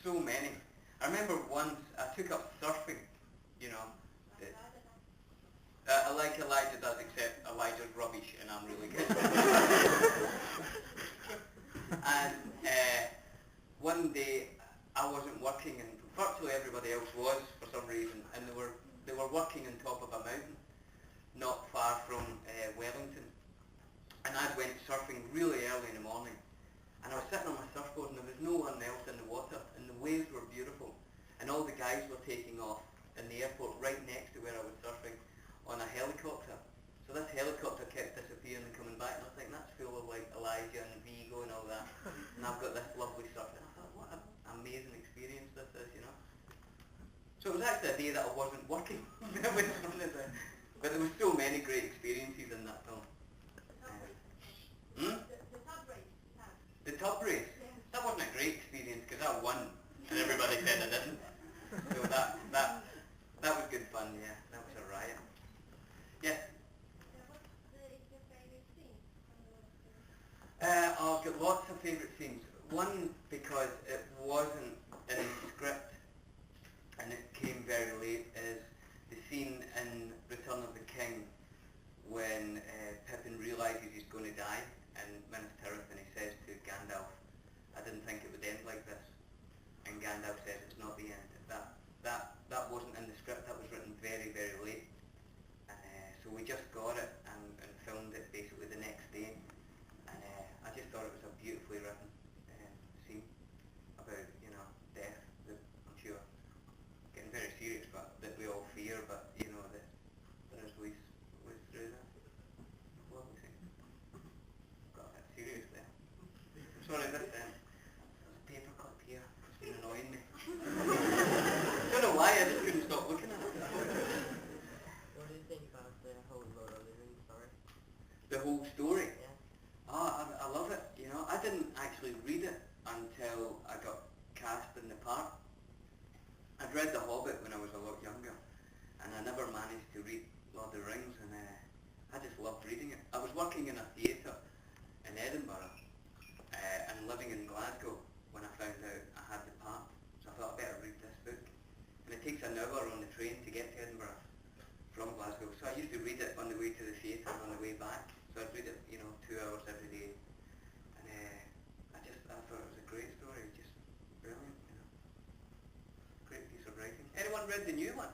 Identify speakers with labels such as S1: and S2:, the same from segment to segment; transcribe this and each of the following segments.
S1: so many. I remember once I took up surfing, you know. Like Elijah does, except Elijah's rubbish and I'm really good. And one day I wasn't working, and virtually everybody else was for some reason, and they were working on top of a mountain not far from Wellington. And I went surfing really early in the morning, and I was sitting on my surfboard and there was no one else in the water, and the waves were beautiful, and all the guys were taking off in the airport right next to where I was surfing on a helicopter. So this helicopter kept disappearing and coming back, and I was thinking, that's full of like Elijah and Vigo and all that, and I've got this lovely surf, and I thought, what an amazing experience this is, you know. So it was actually a day that I wasn't working. That was one of the, but there were so many great experiences in that film.
S2: The tub race.
S1: The tub race?
S2: Yeah.
S1: That wasn't a great experience because I won and everybody said I didn't. So that was good fun, yeah. That was a riot. Yes?
S2: What's your favourite scene?
S1: I've got lots of favourite scenes. One, because it wasn't in the script and it came very late, is the scene in Return of the King when Pippin realises he's going to die in Minas Tirith, and he says to Gandalf, I didn't think it would end like this. And Gandalf says it's not the end. That wasn't in the script, that was written very, very late. And so we just got it and filmed it basically the next day. And I just thought it was a beautifully written scene about, you know, death, that I'm sure, getting very serious, but that we all fear, but, you know, that there is ways through that. Lovely scene. Got a bit serious there. Sorry, this paperclip here has been annoying me. I don't know why, I just couldn't stop looking at it.
S3: What do you think about the whole Lord of the Rings story?
S1: The whole story?
S3: Yeah.
S1: Oh, I love it, you know. I didn't actually read it until I got cast in the part. I'd read The Hobbit when I was a lot younger, and I never managed to read Lord of the Rings, and I just loved reading it. I was working in a theatre in Edinburgh and living in Glasgow when I found out I had the part, so I thought I better read this book. And it takes an hour on the train to get to Edinburgh from Glasgow, so I used to read it on the way to the theatre and on the way back. So I'd read it, you know, 2 hours every day, and I thought it was a great story, just brilliant, you know. Great piece of writing. Anyone read the new one?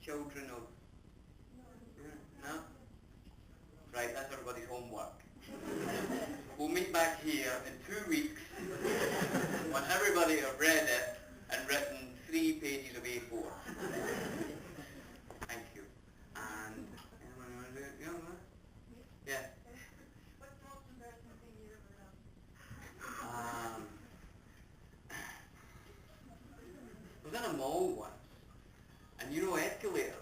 S1: Children of... No? Right, that's everybody's homework. We'll meet back here in 2 weeks when everybody have read it and written 3 pages of A4. Thank you. And... anyone want to do it? Yeah?
S2: What's the most embarrassing thing you've ever done?
S1: I was in a mall once, and you know escalators?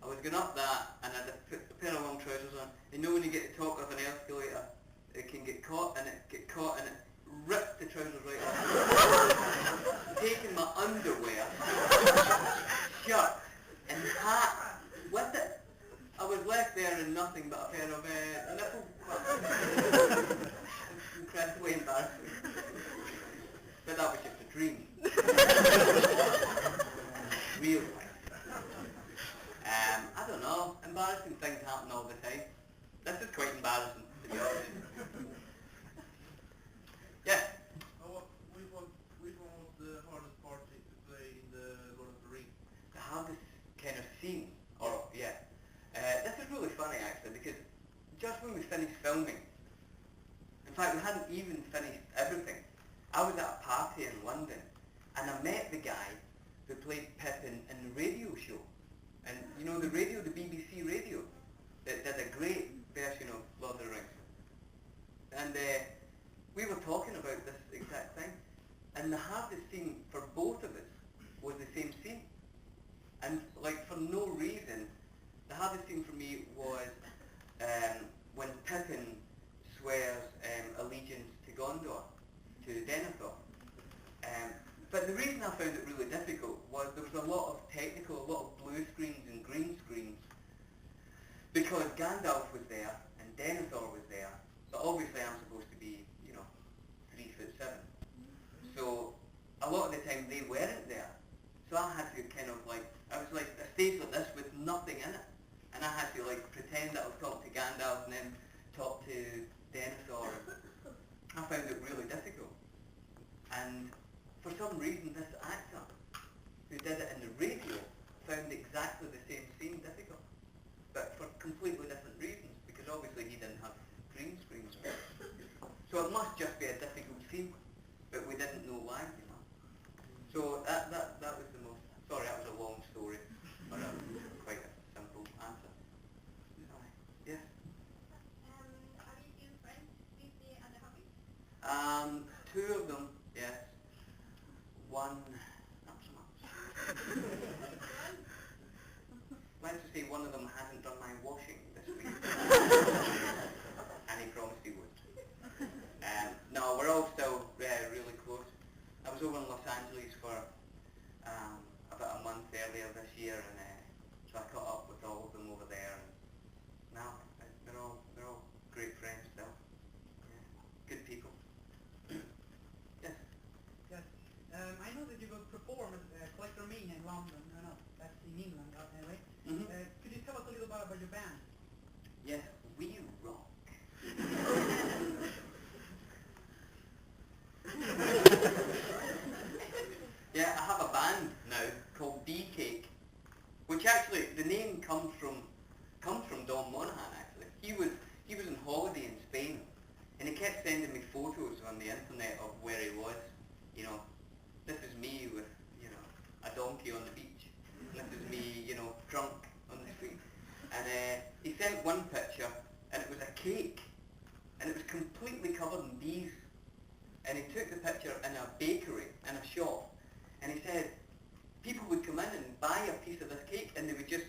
S1: I was going up that, and I had a pair of long trousers on. You know when you get to the top of an escalator, it can get caught, and it ripped the trousers right off. Taking my underwear, shirt, and hat with it. I was left there in nothing but a pair of nipple clamps. Incredibly embarrassing. But that was just a dream. Real life. I don't know. Embarrassing things happen all the time. This is quite embarrassing, to be honest. Yeah?
S4: Which one was the hardest part to play in the Lord of the Rings?
S1: The hardest kind of scene? Or, yeah. This is really funny actually, because just when we finished filming, in fact we hadn't even finished everything, I was at a party in London and I met the guy who played Pippin in the radio show. And you know the radio, the BBC radio, that did a great version of Lord of the Rings. And we were talking about this exact thing. And the hardest scene for both of us was the same scene. And like for no reason, the hardest scene for me was when Pippin swears allegiance to Gondor, to Denethor. But the reason I found it really difficult was there was a lot of technical, a lot of blue screens and green screens, because Gandalf was there and Denethor was there, but obviously I'm supposed to be, you know, 3'7". So So I had to kind of like, I was like a stage like this with nothing in it. And I had to like pretend that I was talking to Gandalf and then talk to Denethor. I found it really difficult. And for some reason this actor who did it in the radio found exactly the same scene difficult. But for completely different reasons, because obviously he didn't have green screens. So it must just be a difficult scene, but we didn't know why, you know. So that was the most, sorry, that was a long story, but quite a simple answer. Sorry. Yes?
S2: Are you still friends with the other hobbies?
S1: Two of them, yes. One, not so much. Let's just say one of them hasn't done my washing this week. And he promised he would. No, we're all still really close. I was over in Los Angeles for about a month earlier this year, and so I caught up with all of them over there. And now they're all great friends still. Yeah, good people. Yes.
S5: Yes. I know that you will perform at Collector Mean in London. No, that's in England anyway.
S1: Mm-hmm.
S5: Could you tell us a little bit about your band?
S1: Yes, we rock. Yeah, I have a band now called Bee Cake, which actually the name comes from Don Monahan. Actually, he was on holiday in Spain, and he kept sending me photos on the internet of where he was. You know, this is me with a donkey on the beach. And this is me, drunk on the street. And he sent one picture, and it was a cake, and it was completely covered in bees. And he took the picture in a bakery, in a shop, and he said people would come in and buy a piece of this cake, and they would just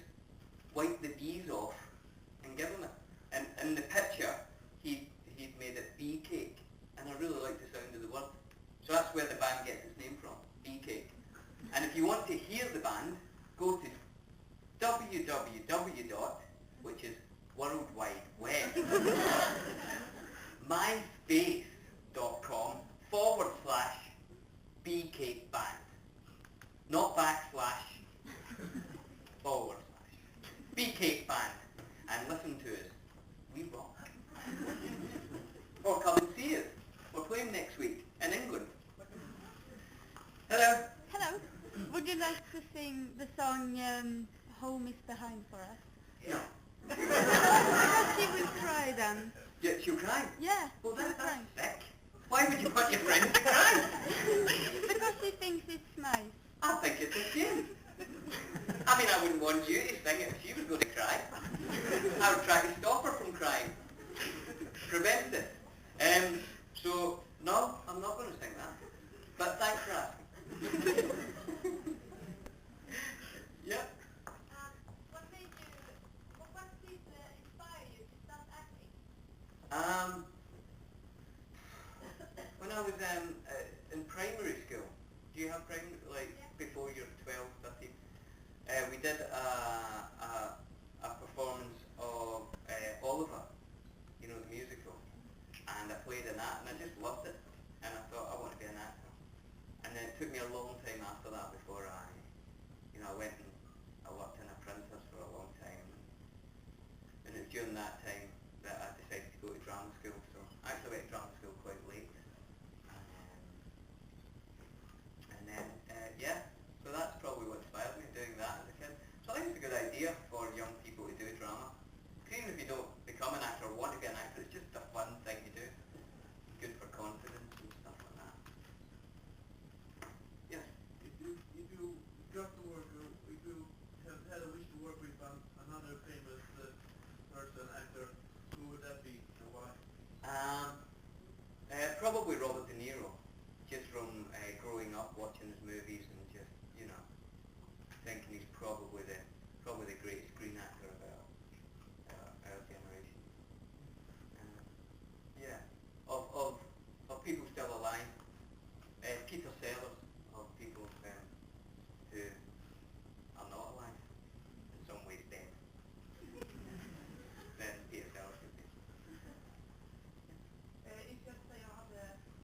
S1: wipe the bees off and give him it. And in the picture, he'd made it Bee Cake, and I really like the sound of the word. So that's where the band gets its name from, Bee Cake. And if you want to hear the band, go to www. Which is World Wide Web, myspace.com/Bee Cake Band. Not backslash, forward slash. Bee Cake Band. And listen to us. We rock. Or come and see us. We're playing next week in England. Hello.
S2: Hello. Would you like to sing the song Home is Behind for us?
S1: No.
S2: Because she will cry then.
S1: Yeah, she'll cry?
S2: Yeah,
S1: Well,
S2: she will
S1: that's
S2: cry.
S1: sick. Why would you want your friend to cry?
S2: Because she thinks it's nice.
S1: I think it's a shame. I mean, I wouldn't want you to sing it if she was going to cry. I would try to stop her from crying. Prevent it. So, no, I'm not going to sing that. But thanks for asking. Yep.
S2: What did inspire you to start acting?
S1: When I was in primary school, do you have primary, before you're 12, 13? We did a performance of Oliver, the musical, and I played in that, and I just loved it, and I thought I want to be an actor. And then it took me a long time after that before I went and I worked in a printer's for a long time, and it was during that time that I decided to go to drama school. So I actually went to drama school quite late, and then so that's probably what inspired me doing that as a kid. So I think it's a good idea for young people to do drama. Because even if you don't become an actor or want to be an actor, it's just a fun thing to do. Good for confidence and stuff like that. Yes.
S4: If you got to work, if you had a wish to work with another famous person, actor, who would that be and why?
S1: Probably Robert De Niro, just from growing up watching his movies and just, thinking he's